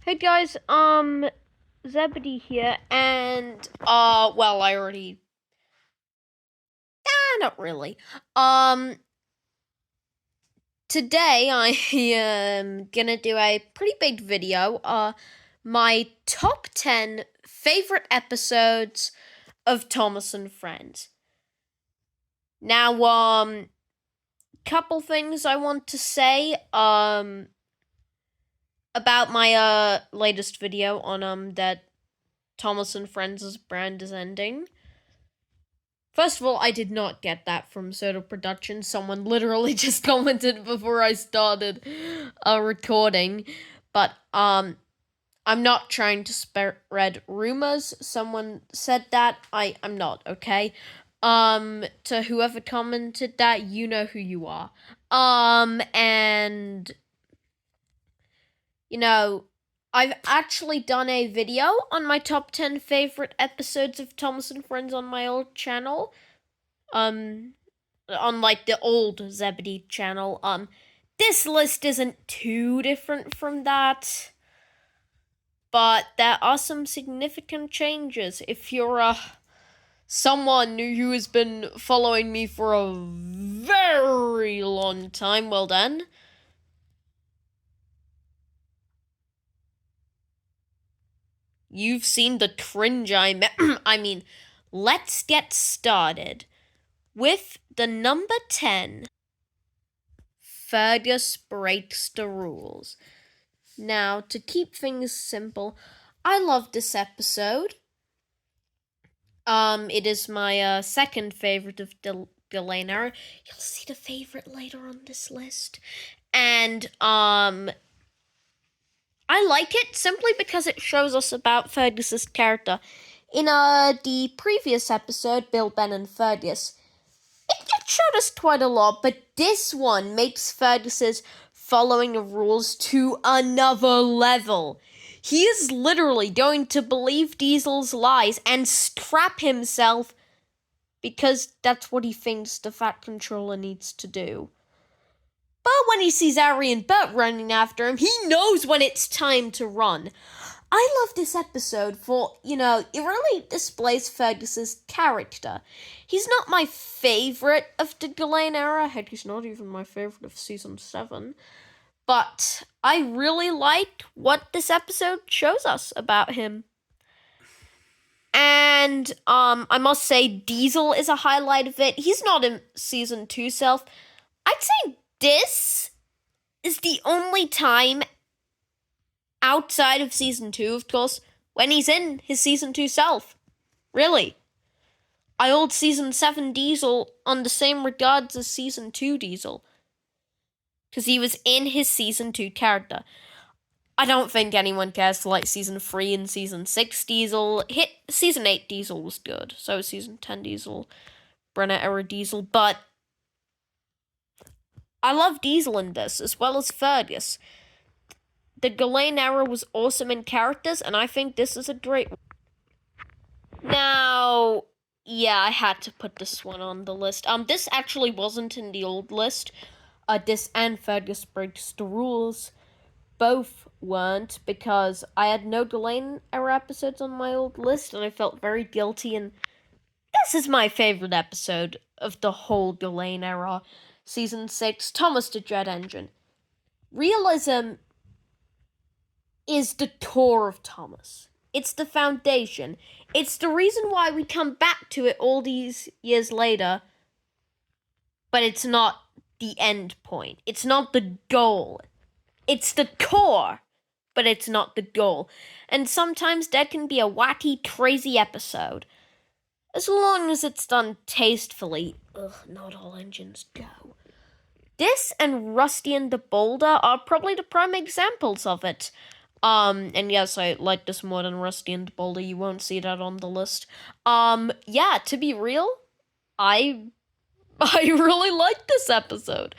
Hey guys, Zebedee here, and, well, I already, not really. Today I am gonna do a pretty big video, my top 10 favorite episodes of Thomas and Friends. Now, couple things I want to say, about my, latest video on, that Thomas and Friends' brand is ending. First of all, I did not get that from Soda Production. Someone literally just commented before I started recording. But I'm not trying to spread rumors. Someone said that. I'm not, okay? To whoever commented that, you know who you are. And I've actually done a video on my top 10 favorite episodes of Thomas and Friends on my old channel. On like the old Zebedee channel. This list isn't too different from that, but there are some significant changes. If you're someone who has been following me for a very long time, well then, you've seen the cringe I mean, let's get started with the number 10. Fergus breaks the rules. Now, to keep things simple, I love this episode. It is my second favorite of Ghislaine Era. You'll see the favorite later on this list. And I like it simply because it shows us about Fergus's character. In the previous episode, Bill, Ben, and Fergus, it showed us quite a lot, but this one makes Fergus's following of rules to another level. He is literally going to believe Diesel's lies and strap himself because that's what he thinks the Fat Controller needs to do. But when he sees Ari and Bert running after him, he knows when it's time to run. I love this episode for, it really displays Fergus's character. He's not my favorite of the Ghislaine Era. Heck, he's not even my favorite of season 7. But I really like what this episode shows us about him. And I must say, Diesel is a highlight of it. He's not in season 2 self. I'd say this is the only time outside of season 2, of course, when he's in his season 2 self. Really. I hold season 7 Diesel on the same regards as season 2 Diesel. Because he was in his season 2 character. I don't think anyone cares for like season 3 and season 6 Diesel. Season 8 Diesel was good. So was season 10 Diesel, Brenner Era Diesel. But I love Diesel in this, as well as Fergus. The Ghislaine Era was awesome in characters, and I think this is a great one. Now, yeah, I had to put this one on the list. This actually wasn't in the old list. This and Fergus breaks the rules both weren't, because I had no Ghislaine Era episodes on my old list, and I felt very guilty, and this is my favorite episode of the whole Ghislaine Era. Season 6, Thomas the Jet Engine. Realism is the core of Thomas. It's the foundation. It's the reason why we come back to it all these years later, but it's not the end point. It's not the goal. It's the core, but it's not the goal. And sometimes that can be a wacky, crazy episode. As long as it's done tastefully. Ugh, not all engines go. This and Rusty and the Boulder are probably the prime examples of it. And yes, I like this more than Rusty and Boulder. You won't see that on the list. Yeah, to be real, I really like this episode.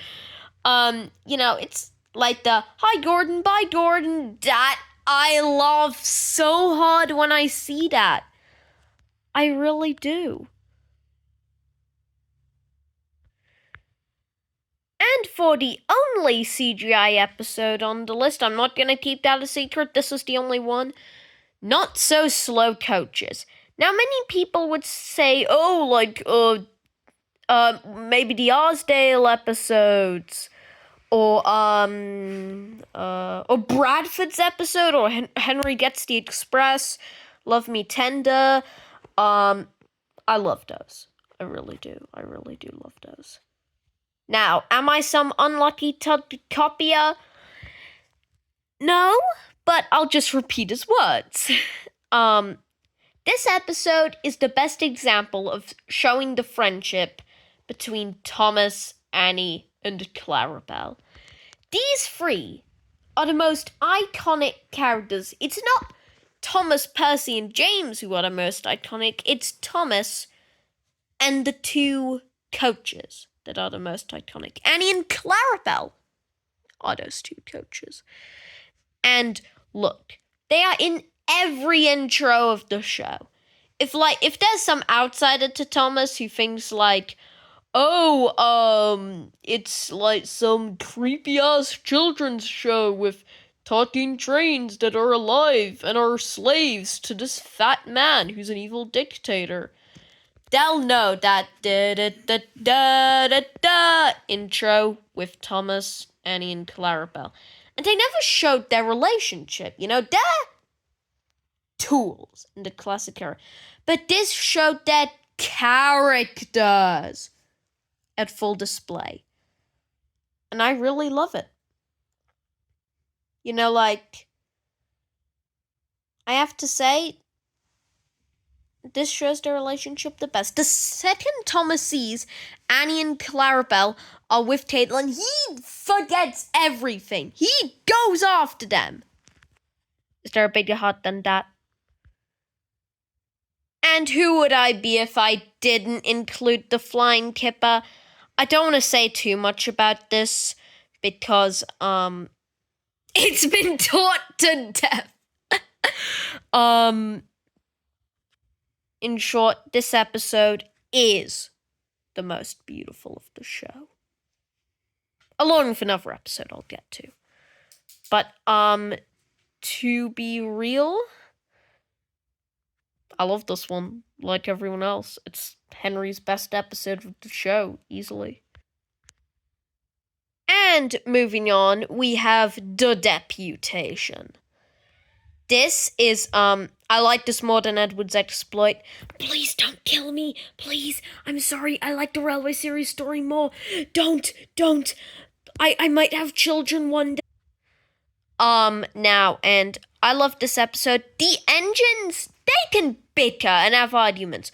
It's like the "Hi Gordon, bye Gordon" that I love so hard when I see that. I really do. And for the only CGI episode on the list, I'm not gonna keep that a secret, this is the only one. Not So Slow Coaches. Now, many people would say, oh, like, maybe the Osdale episodes, or Bradford's episode, or Henry Gets the Express, Love Me Tender. I love those. I really do. I really do love those. Now, am I some unlucky copier? No, but I'll just repeat his words. This episode is the best example of showing the friendship between Thomas, Annie, and Clarabelle. These three are the most iconic characters. It's not Thomas, Percy, and James who are the most iconic. It's Thomas and the two coaches that are the most iconic. Annie and Clarabelle are those two coaches. And look, they are in every intro of the show. If there's some outsider to Thomas who thinks like, oh, it's like some creepy ass children's show with talking trains that are alive and are slaves to this fat man who's an evil dictator, they'll know that da intro with Thomas, Annie, and Clarabelle. And they never showed their relationship, they're tools in the classic era. But this showed their characters at full display. And I really love it. I have to say, this shows their relationship the best. The second Thomas sees Annie and Clarabelle are with Caitlin, he forgets everything. He goes after them. Is there a bigger heart than that? And who would I be if I didn't include the Flying Kipper? I don't want to say too much about this because, it's been taught to death. In short, this episode is the most beautiful of the show. Along with another episode I'll get to. But, to be real, I love this one, like everyone else. It's Henry's best episode of the show, easily. And moving on, we have The Deputation. This is, I like this more than Edward's Exploit. Please don't kill me, please. I'm sorry, I like the Railway Series story more. Don't. I might have children one day. Now, and I love this episode. The engines, they can bicker and have arguments.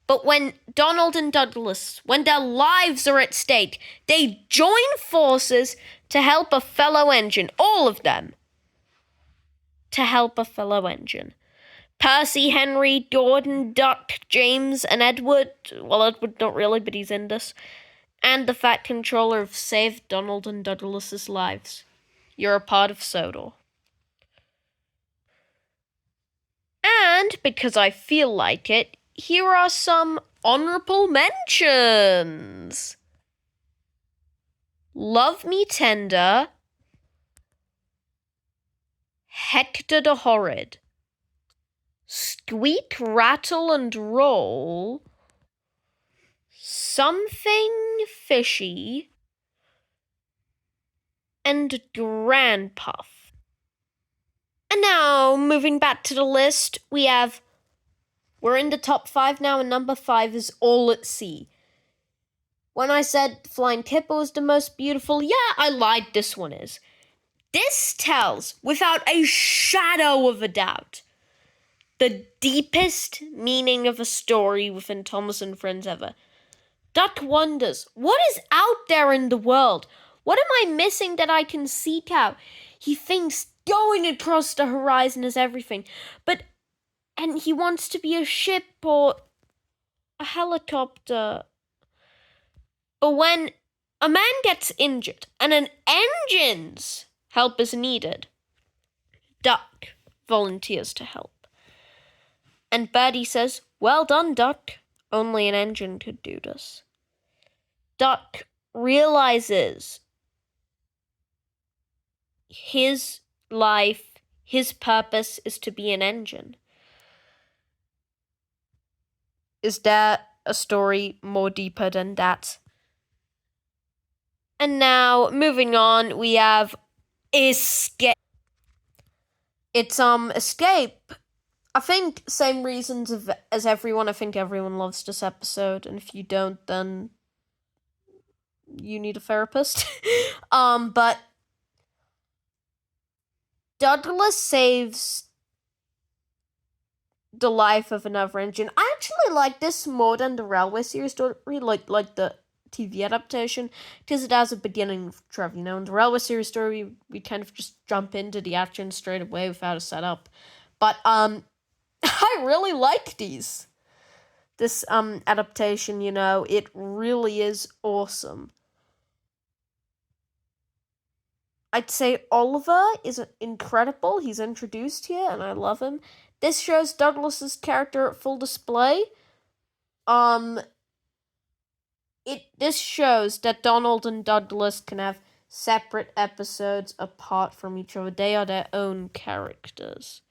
But when Donald and Douglas, when their lives are at stake, they join forces to help a fellow engine. All of them. To help a fellow engine. Percy, Henry, Gordon, Duck, James, and Edward. Well, Edward not really, but he's in this. And the Fat Controller have saved Donald and Douglas's lives. You're a part of Sodor. And because I feel like it, here are some honorable mentions. Love Me Tender, Hector the Horrid, Squeak, Rattle, and Roll, Something Fishy, and Grand Puff. And now, moving back to the list, we're in the top 5 now, and number 5 is All at Sea. When I said Flying Kipper was the most beautiful, yeah, I lied, this one is. This tells, without a shadow of a doubt, the deepest meaning of a story within Thomas and Friends ever. Duck wonders, what is out there in the world? What am I missing that I can seek out? He thinks going across the horizon is everything. And he wants to be a ship or a helicopter. But when a man gets injured and an engine's help is needed, Duck volunteers to help. And Birdie says, well done, Duck. Only an engine could do this. Duck realizes his life, his purpose is to be an engine. Is there a story more deeper than that? And now, moving on, we have Escape. It's Escape. I think same reasons as everyone. I think everyone loves this episode, and if you don't, then you need a therapist. But Douglas saves the life of another engine. I actually like this more than the Railway series story, like the TV adaptation, because it has a beginning of Trevor. You know, in the Railway series story, we kind of just jump into the action straight away without a setup. But I really like this adaptation. You know, it really is awesome. I'd say Oliver is incredible. He's introduced here, and I love him. This shows Douglas's character at full display. This shows that Donald and Douglas can have separate episodes apart from each other. They are their own characters.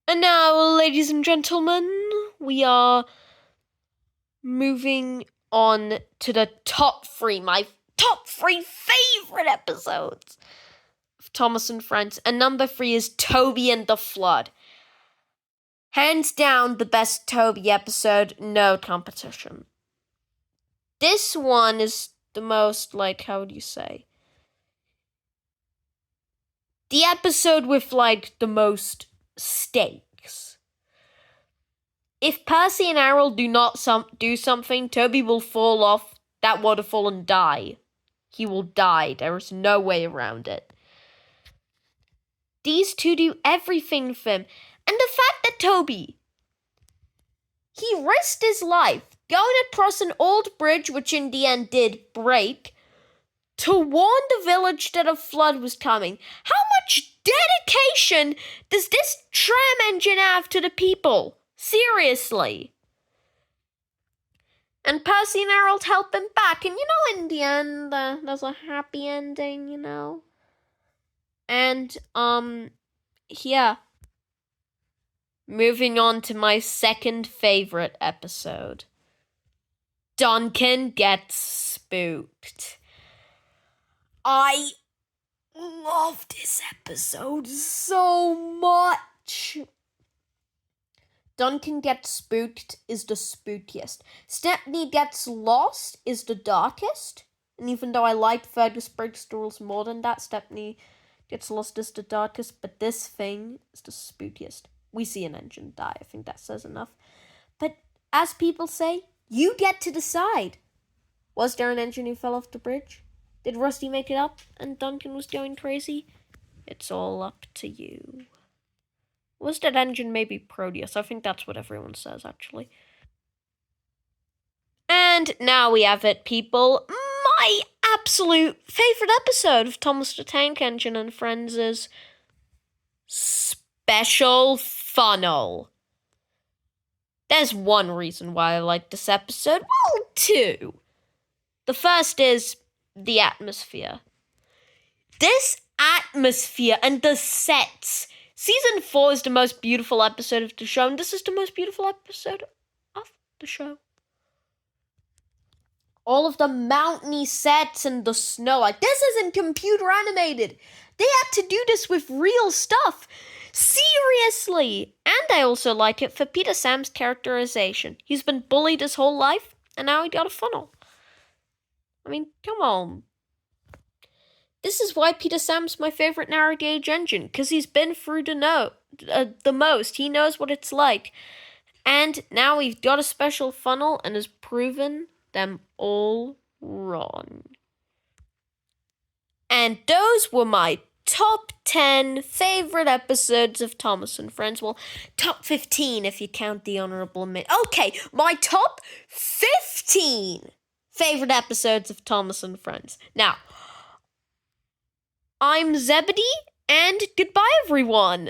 And now, ladies and gentlemen, we are moving on to the top 3, my top 3 favorite episodes of Thomas and Friends. And number 3 is Toby and the Flood. Hands down, the best Toby episode, no competition. This one is the most, like, how would you say? The episode with, like, the most stakes. If Percy and Errol do not do something, Toby will fall off that waterfall and die. He will die. There is no way around it. These two do everything for him. And the fact that Toby, he risked his life going across an old bridge, which in the end did break, to warn the village that a flood was coming. How much dedication does this tram engine have to the people? Seriously. And Percy and Harold help him back. And you know, in the end, there's a happy ending, you know? And, yeah. Moving on to my second favorite episode. Duncan gets spooked. I love this episode so much. Duncan gets spooked is the spookiest. Stepney gets lost is the darkest. And even though I like Fergus Breaks the Rules more than that, Stepney gets lost is the darkest. But this thing is the spookiest. We see an engine die. I think that says enough. But as people say, you get to decide. Was there an engine who fell off the bridge? Did Rusty make it up and Duncan was going crazy? It's all up to you. Was that engine maybe Proteus? I think that's what everyone says, actually. And now we have it, people. My absolute favorite episode of Thomas the Tank Engine and Friends is Special Funnel. There's one reason why I like this episode. Well, two. The first is the atmosphere. This atmosphere and the sets. Season 4 is the most beautiful episode of the show, and this is the most beautiful episode of the show. All of the mountainy sets and the snow. Like, this isn't computer animated. They had to do this with real stuff. Seriously. And I also like it for Peter Sam's characterization. He's been bullied his whole life, and now he got a funnel. I mean, come on. This is why Peter Sam's my favorite narrow gauge engine, because he's been through the most. He knows what it's like. And now we've got a special funnel and has proven them all wrong. And those were my top 10 favorite episodes of Thomas and Friends. Well, top 15 if you count the honorable mention. Okay, my top 15 favorite episodes of Thomas and Friends. Now, I'm Zebedee, and goodbye, everyone.